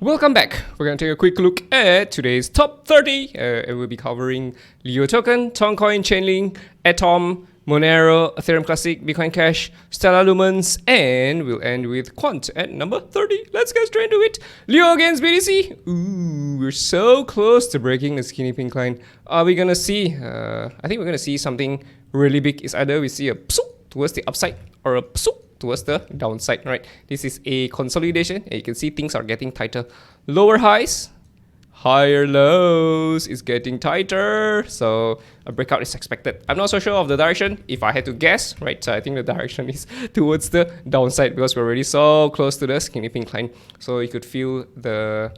Welcome back. We're going to take a quick look at today's top 30 and we'll be covering Leo token, Toncoin, Chainlink, Atom, Monero, Ethereum Classic, Bitcoin Cash, Stellar Lumens, and we'll end with Quant at number 30. Let's get straight into it. Leo against BTC. Ooh, we're so close to breaking the skinny pink line. Are we going to see, I think we're going to see something really big. It's either we see a psoop towards the upside or a psoop towards the downside, right? This is a consolidation and you can see things are getting tighter. Lower highs, higher lows is getting tighter, so a breakout is expected. I'm not so sure of the direction. If I had to guess, right, so I think the direction is towards the downside because we're already so close to the skinny pink line, so you could feel the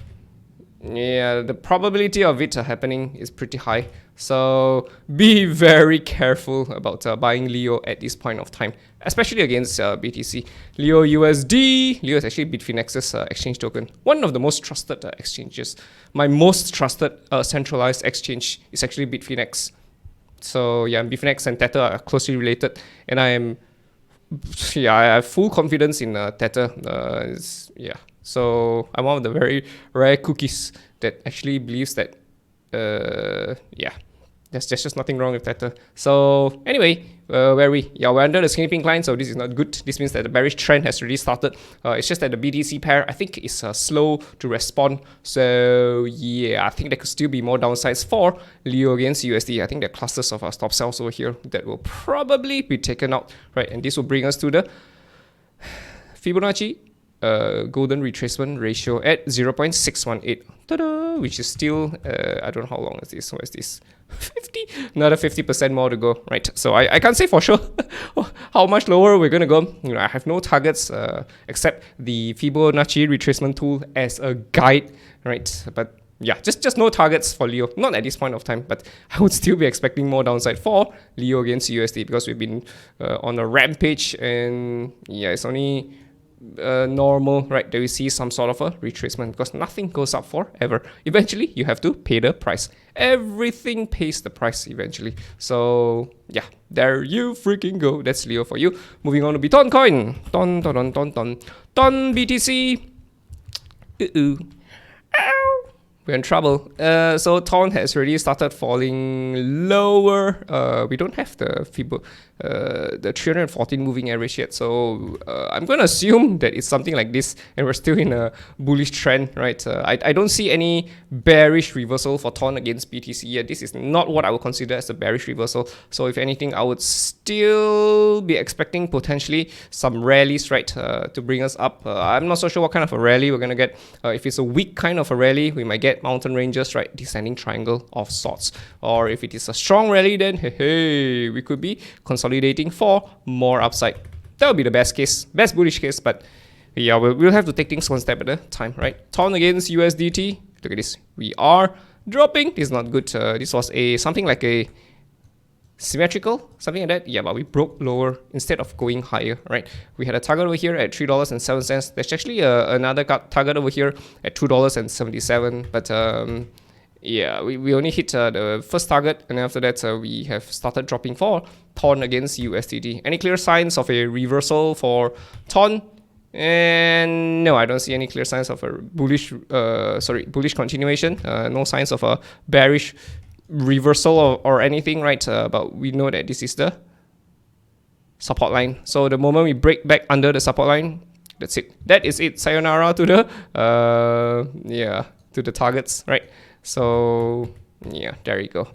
probability of it happening is pretty high. So be very careful about buying Leo at this point of time, especially against BTC. Leo USD. Leo is actually Bitfinex's exchange token. One of the most trusted exchanges. My most trusted centralized exchange is actually Bitfinex. So yeah, Bitfinex and Tether are closely related, and I have full confidence in Tether. So I'm one of the very rare cookies that actually believes that, there's just nothing wrong with Tether. So anyway, where are we? Yeah, we're under the skinny pink line, so this is not good. This means that the bearish trend has already started. It's just that the BTC pair, I think, is slow to respond. So yeah, I think there could still be more downsides for Leo against USD. I think there are clusters of stop sells over here that will probably be taken out, right? And this will bring us to the Fibonacci golden retracement ratio at 0.618. Ta-da! Which is still, I don't know how long is this. What is this? 50? Another 50% more to go, right? So I can't say for sure how much lower we're going to go. You know, I have no targets except the Fibonacci retracement tool as a guide, right? But yeah, just no targets for Leo. Not at this point of time, but I would still be expecting more downside for Leo against USD because we've been on a rampage, and yeah, it's only normal, right, that we see some sort of a retracement because nothing goes up forever. Eventually, you have to pay the price. Everything pays the price eventually. So yeah, there you freaking go. That's Leo for you. Moving on to be Toncoin. Ton BTC. Ow. We're in trouble. So Ton has already started falling lower. We don't have the the 314 moving average yet, so I'm going to assume that it's something like this, and we're still in a bullish trend, right? I don't see any bearish reversal for Ton against BTC yet. This is not what I would consider as a bearish reversal. So if anything, I would still be expecting potentially some rallies, right, to bring us up. I'm not so sure what kind of a rally we're going to get. If it's a weak kind of a rally, we might get mountain ranges, right, descending triangle of sorts. Or if it is a strong rally, then hey, we could be consolidating for more upside. That would be the best case, best bullish case, but yeah, we'll have to take things one step at a time, right? Ton against USDT. Look at this. We are dropping. This is not good. This was something like a symmetrical, something like that. Yeah, but we broke lower instead of going higher, right? We had a target over here at $3.07. There's actually another target over here at $2.77. But yeah, we only hit the first target, and after that we have started dropping for Ton against USDT. Any clear signs of a reversal for Ton? And no, I don't see any clear signs of a bullish continuation. No signs of a bearish reversal or anything, right? But we know that this is the support line. So the moment we break back under the support line, that's it. That is it. Sayonara to the to the targets, right? So yeah, there you go.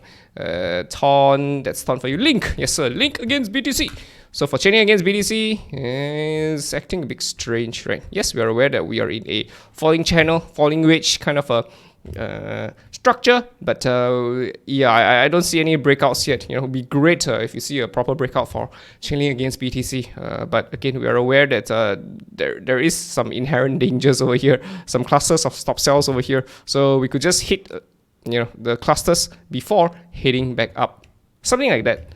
Ton, that's Ton for you. Link, yes sir, Link against BTC. So for Chainlink against BTC, is acting a bit strange, right? Yes, we are aware that we are in a falling channel, falling wedge kind of a structure, but yeah, I don't see any breakouts yet. You know, it would be great if you see a proper breakout for Chainlink against BTC. But again, we are aware that there is some inherent dangers over here, some clusters of stop sells over here. So we could just hit the clusters before heading back up, something like that.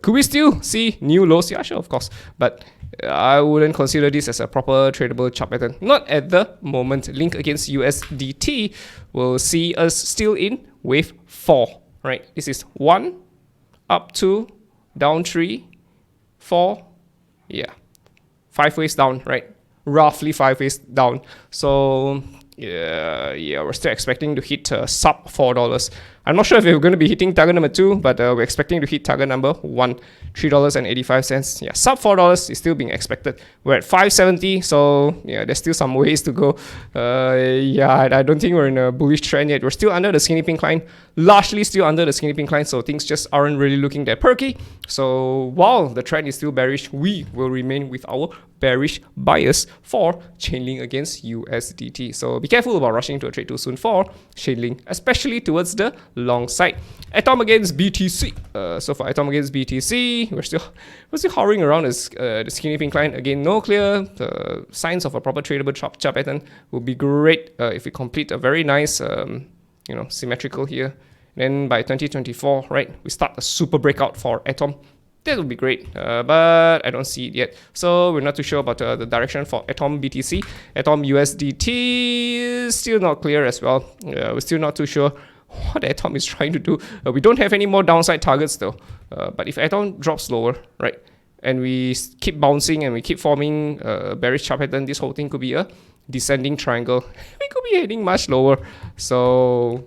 Could we still see new lows? Yeah, sure, of course, but I wouldn't consider this as a proper tradable chart pattern. Not at the moment. Link against USDT will see us still in wave 4, right? This is 1, up 2, down 3, 4, yeah, 5 ways down, right? Roughly 5 ways down. So Yeah, we're still expecting to hit sub $4. I'm not sure if we're going to be hitting target number 2, but we're expecting to hit target number 1, $3.85. Yeah, sub $4 is still being expected. We're at 570, so yeah, there's still some ways to go. Yeah, I don't think we're in a bullish trend yet. We're still under the skinny pink line, largely still under the skinny pink line, so things just aren't really looking that perky. So while the trend is still bearish, we will remain with our bearish bias for Chainlink against USDT. So be careful about rushing into a trade too soon for Chainlink, especially towards the long side. Atom against BTC. So for Atom against BTC, we're still hovering around the skinny pink line. Again, no clear signs of a proper tradable chart pattern. Would be great if we complete a very nice, symmetrical here. Then by 2024, right, we start a super breakout for Atom. That would be great, but I don't see it yet. So we're not too sure about the direction for Atom BTC. Atom USDT is still not clear as well. We're still not too sure what Atom is trying to do. We don't have any more downside targets though. But if Atom drops lower, right, and we keep bouncing and we keep forming a bearish chart pattern, this whole thing could be a descending triangle. We could be heading much lower. So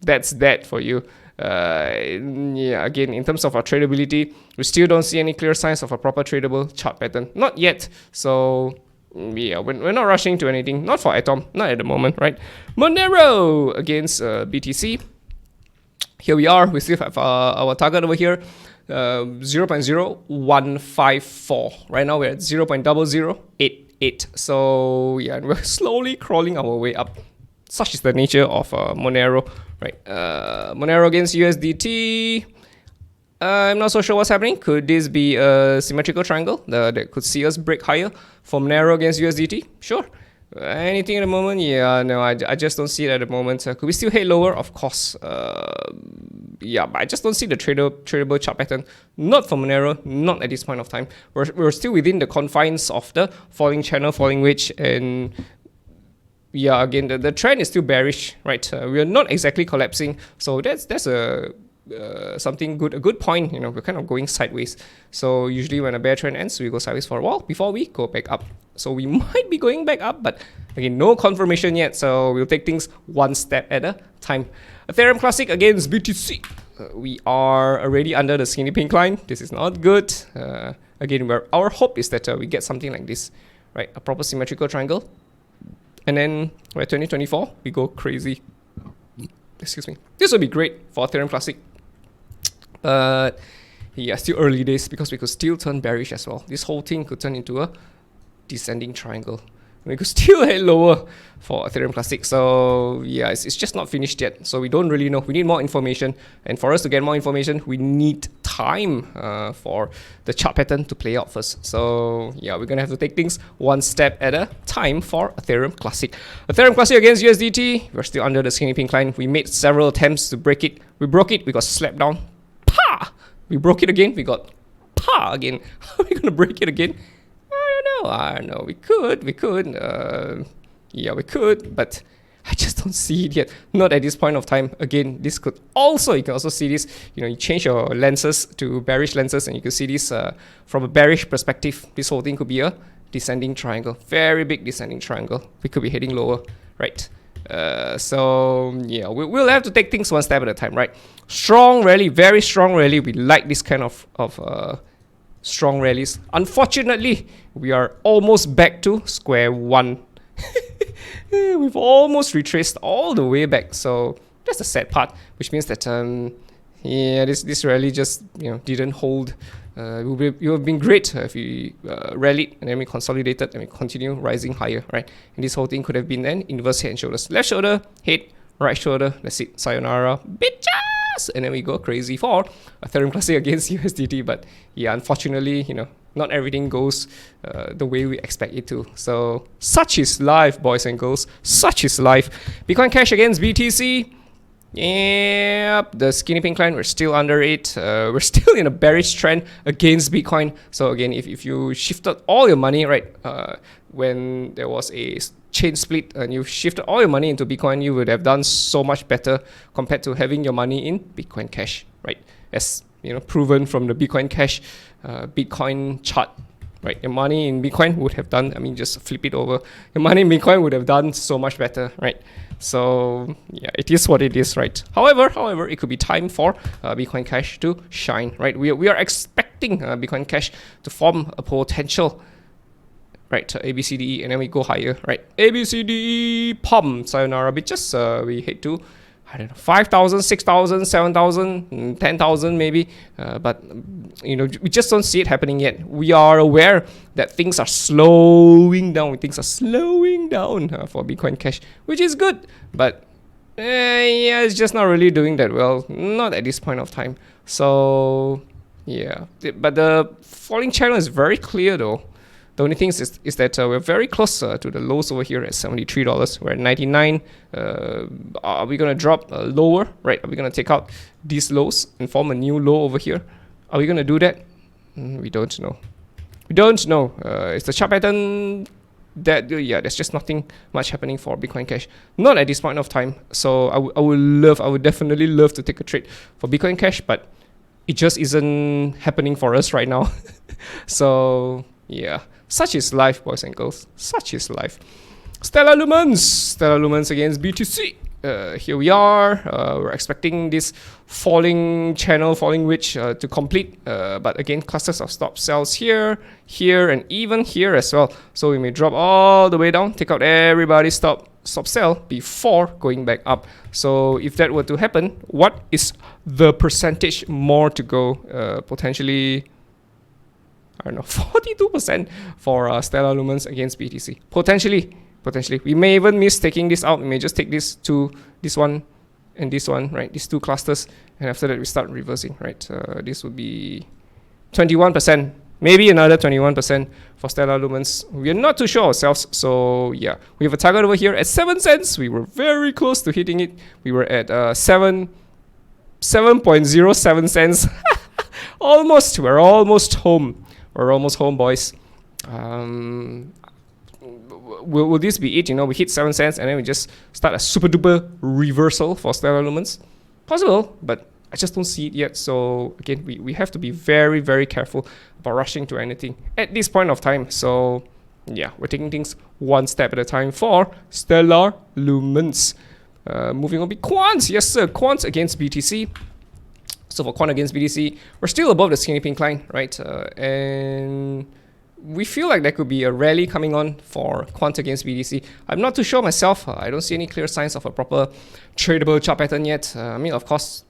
that's that for you. Yeah, again, in terms of our tradability, we still don't see any clear signs of a proper tradable chart pattern. Not yet. So yeah, we're not rushing to anything. Not for Atom, not at the moment, right? Monero against BTC. Here we are. We still have our target over here, 0.0154. Right now we're at 0.0088. So yeah, we're slowly crawling our way up. Such is the nature of Monero, right? Monero against USDT. I'm not so sure what's happening. Could this be a symmetrical triangle that could see us break higher for Monero against USDT? Sure. Anything at the moment? Yeah, no, I just don't see it at the moment. Could we still head lower? Of course. Yeah, but I just don't see the tradable chart pattern. Not for Monero, not at this point of time. We're still within the confines of the falling channel, falling wedge, and yeah, again, the trend is still bearish, right? We are not exactly collapsing, so that's a something good, a good point. We're kind of going sideways. So usually when a bear trend ends, we go sideways for a while before we go back up. So we might be going back up, but again, no confirmation yet. So we'll take things one step at a time. Ethereum Classic against BTC. We are already under the skinny pink line. This is not good. Again, our hope is that we get something like this, right? A proper symmetrical triangle. And then by 2024, we go crazy. Excuse me. This would be great for Ethereum Classic. But yeah, still early days because we could still turn bearish as well. This whole thing could turn into a descending triangle. We could still head lower for Ethereum Classic. So yeah, it's just not finished yet. So we don't really know. We need more information. And for us to get more information, we need time for the chart pattern to play out first. So yeah, we're going to have to take things one step at a time for Ethereum Classic. Ethereum Classic against USDT. We're still under the skinny pink line. We made several attempts to break it. We broke it. We got slapped down. Pa! We broke it again. We got pa again. Are we going to break it again? I don't know. We could. Yeah, we could, but I just don't see it yet. Not at this point of time. Again, this could also, you can also see this, you change your lenses to bearish lenses and you can see this from a bearish perspective. This whole thing could be a descending triangle. Very big descending triangle. We could be heading lower, right? So yeah, we'll have to take things one step at a time, right? Strong rally, very strong rally. We like this kind of strong rallies. Unfortunately, we are almost back to square one. We've almost retraced all the way back. So that's the sad part, which means that yeah, this rally just didn't hold. It would have been great if we rallied and then we consolidated and we continue rising higher, right? And this whole thing could have been an inverse head and shoulders. Left shoulder, head, right shoulder. That's it. Sayonara, bitches. And then we go crazy for Ethereum Classic against USDT. But yeah, unfortunately, not everything goes the way we expect it to. So such is life, boys and girls. Such is life. Bitcoin Cash against BTC. Yep, the skinny pink line, we're still under it. We're still in a bearish trend against Bitcoin. So again, if you shifted all your money, right, when there was a chain split and you shifted all your money into Bitcoin, you would have done so much better compared to having your money in Bitcoin Cash, right? As proven from the Bitcoin Cash Bitcoin chart right? Your money in Bitcoin would have done, I mean, just flip it over. Your money in Bitcoin would have done so much better, right? So yeah, it is what it is, right? However, it could be time for Bitcoin Cash to shine, right? We are expecting Bitcoin Cash to form a potential, right? ABCDE, and then we go higher, right? ABCDE, pump, sayonara, bitches. We head to, I don't know, 5,000, 6,000, 7,000, 10,000 maybe. But, you know, we just don't see it happening yet. We are aware that things are slowing down. Things are slowing down for Bitcoin Cash, which is good. But, yeah, it's just not really doing that well. Not at this point of time. So, yeah. But the falling channel is very clear though. The only thing is that we're very close to the lows over here at $73. We're at 99. Are we going to drop lower? Right? Are we going to take out these lows and form a new low over here? Are we going to do that? We don't know. We don't know. It's the chart pattern that, yeah, there's just nothing much happening for Bitcoin Cash. Not at this point of time. So I would definitely love to take a trade for Bitcoin Cash, but it just isn't happening for us right now. So, yeah. Such is life, boys and girls. Such is life. Stellar Lumens against BTC. Here we are. We're expecting this falling channel, falling wedge to complete. But again, clusters of stop sells here, and even here as well. So we may drop all the way down, take out everybody's stop sell before going back up. So if that were to happen, what is the percentage more to go? Potentially, I don't know, 42% for Stellar Lumens against BTC. Potentially. We may even miss taking this out. We may just take this to this one and this one, right? These two clusters. And after that, we start reversing, right? This would be 21%. Maybe another 21% for Stellar Lumens. We are not too sure ourselves. So, yeah. We have a target over here at 7 cents. We were very close to hitting it. We were at 7.07 cents. Almost. We're almost home. We're almost home, boys. Will this be it? You know, we hit 7 cents and then we just start a super duper reversal for Stellar Lumens. Possible, but I just don't see it yet. So again, we have to be very, very careful about rushing to anything at this point of time. So yeah, we're taking things one step at a time for Stellar Lumens. Moving on, Quant. Yes, sir. Quant against BTC. So for Quant against BTC, we're still above the skinny pink line, right? And we feel like there could be a rally coming on for Quant against BTC. I'm not too sure myself. I don't see any clear signs of a proper tradable chart pattern yet. I mean, of course,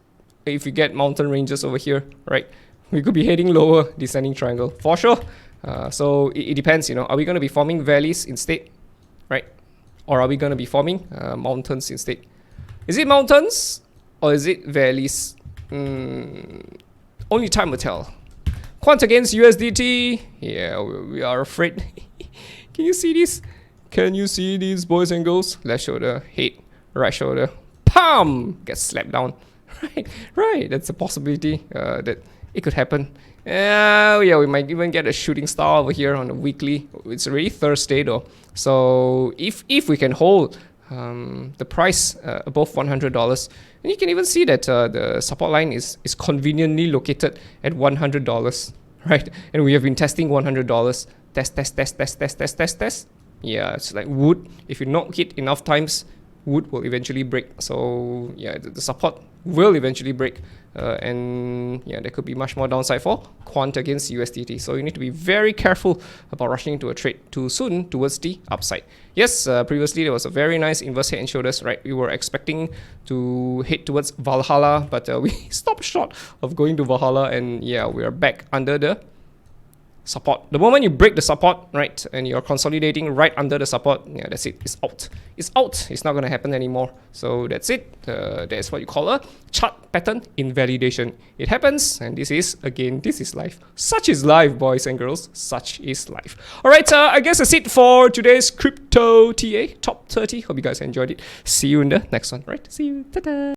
if you get mountain ranges over here, right, we could be heading lower, descending triangle for sure. So it depends, you know, are we going to be forming valleys instead, right? Or are we going to be forming mountains instead? Is it mountains or is it valleys? Only time will tell. Quant against USDT. Yeah, we are afraid. Can you see this? Can you see these, boys and girls? Left shoulder, hit, right shoulder, palm, gets slapped down. Right. That's a possibility that it could happen. Yeah, we might even get a shooting star over here on the weekly. It's already Thursday though. So if we can hold the price above $100, and you can even see that the support line is conveniently located at $100, right? And we have been testing $100. Test. Yeah, it's like wood. If you not hit enough times, wood will eventually break. So yeah, the support will eventually break. And yeah, there could be much more downside for Quant against USDT. So you need to be very careful about rushing into a trade too soon towards the upside. Yes, previously there was a very nice inverse head and shoulders, right? We were expecting to head towards Valhalla, but we stopped short of going to Valhalla, and yeah, we are back under the support. The moment you break the support, right, and you're consolidating right under the support, yeah, that's it. It's out. It's out. It's not going to happen anymore. So that's it. That's what you call a chart pattern invalidation. It happens, and this is life. Such is life, boys and girls. Such is life. All right, I guess that's it for today's Crypto TA Top 30. Hope you guys enjoyed it. See you in the next one, right? See you. Ta-da.